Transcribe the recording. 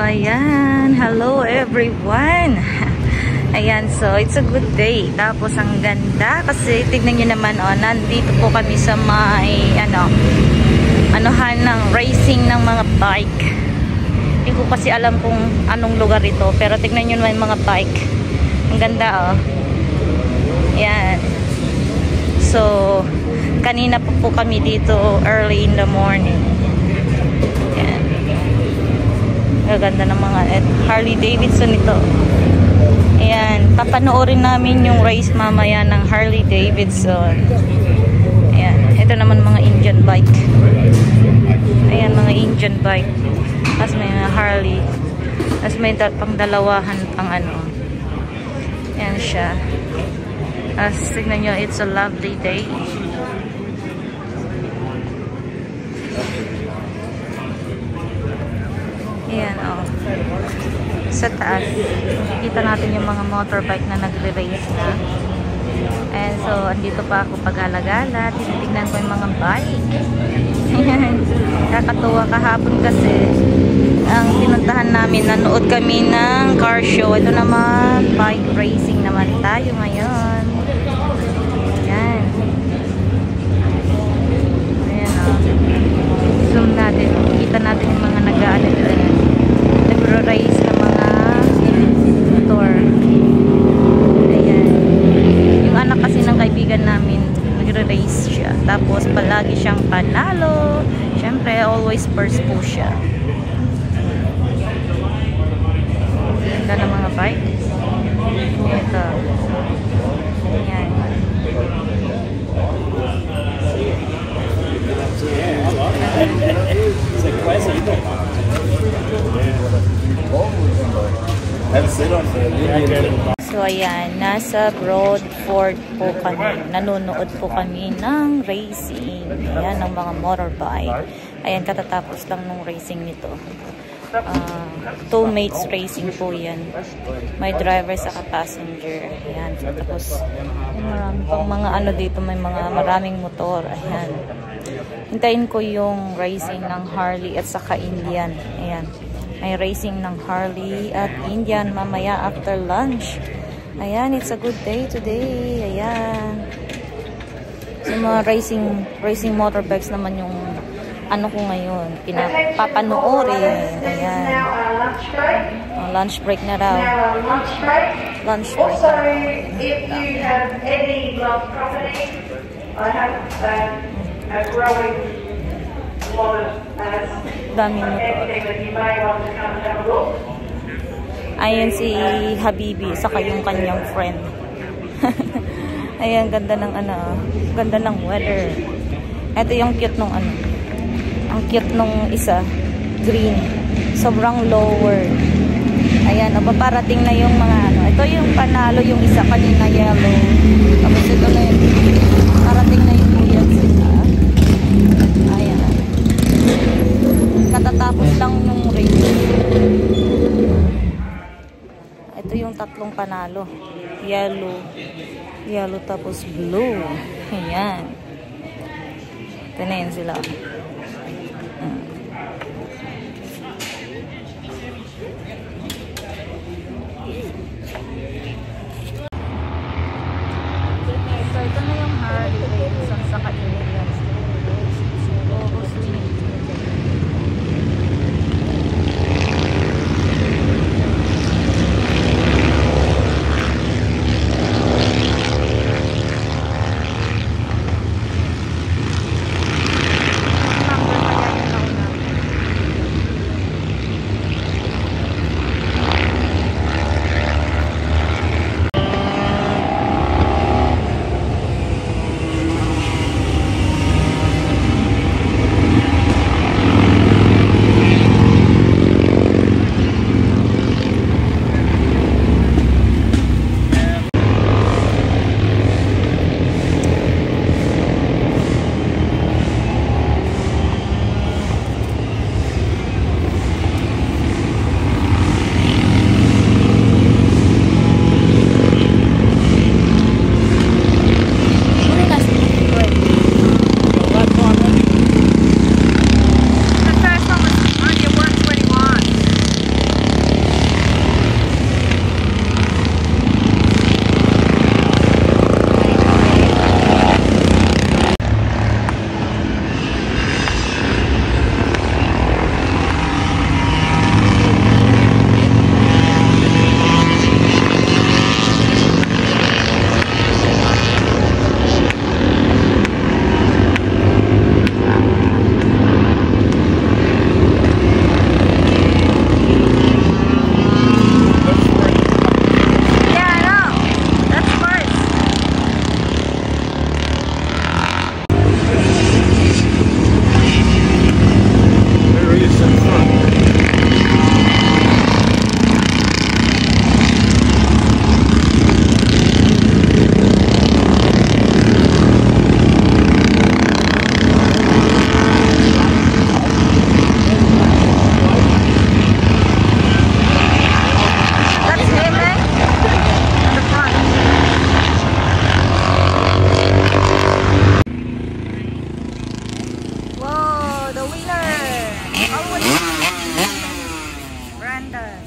ayan. Hello everyone. Ayan, so it's a good day. Tapos ang ganda kasi tignan nyo naman, oh, nandito po kami sa may anuhan ng racing ng mga bike. Hindi ko kasi alam kung anong lugar ito, pero tignan nyo naman yung mga bike. Ang ganda, oh. Ayan. So kanina po kami dito early in the morning. Ayan. Gaganda ng mga Harley Davidson ito. Ayan, papanoorin namin yung race mamaya ng Harley Davidson. Ayan, ito naman mga Indian bike. Ayan, mga Indian bike. Tapos may mga Harley. Tapos may pang dalawahan pang ano. Ayan siya. Tapos tignan nyo, it's a lovely day. Ayan, oh. Sa taas, kita natin yung mga motorbike na nagre-race na. And so, andito pa ako pag-alagala. Tinitignan ko yung mga bike. Ayan. Kakatuwa kahapon kasi ang pinuntahan namin, nanood kami ng car show. Ito naman, bike racing naman tayo ngayon. Ayan. Ayan, oh. Zoom natin. Kita natin yung mga nag-race na mga motor. Ayan. Yung anak kasi ng kaibigan namin, nagre-race siya. Tapos palagi siyang panalo. Siyempre, always first po siya. Ganda ng mga bike. Ito. Ayan. So ayan, nasa Broadford po kami. Nanonood po kami ng racing. Ayan, ng mga motorbike. Ayan, katatapos lang nung racing nito. Two mates racing po yan. May driver sa passenger. Ayan, tapos marami pang mga ano dito, may mga maraming motor. Ayan. Hintayin ko yung racing ng Harley at saka Indian. Ayan. May racing ng Harley at Indian mamaya after lunch. Ayan, it's a good day today. Ayan. So mga racing motorbikes naman yung ano ko ngayon, pinapapanoorin. Ayan. Lunch break na raw. Lunch break. Also, if you have any love property, I have a growing lot of daming motor. you may want to come and have a look. Ayan si Habibi, saka yung kanyang friend. Ayan, ganda ng ano, ganda ng weather. Ito yung cute nung ano. Ang cute nung isa, green. Sobrang lower. Ayan, paparating na yung mga ano. Ito yung panalo, yung isa kanina yellow. Tapos ito na yung parating na yung iyan sila. Ayan. Katatapos lang yung race. Ito yung tatlong panalo. Yellow tapos blue. Ayan. Ito na yun sila. So ito na yung Harley Davidson sa Indian. Number kaya yung nauna. Center.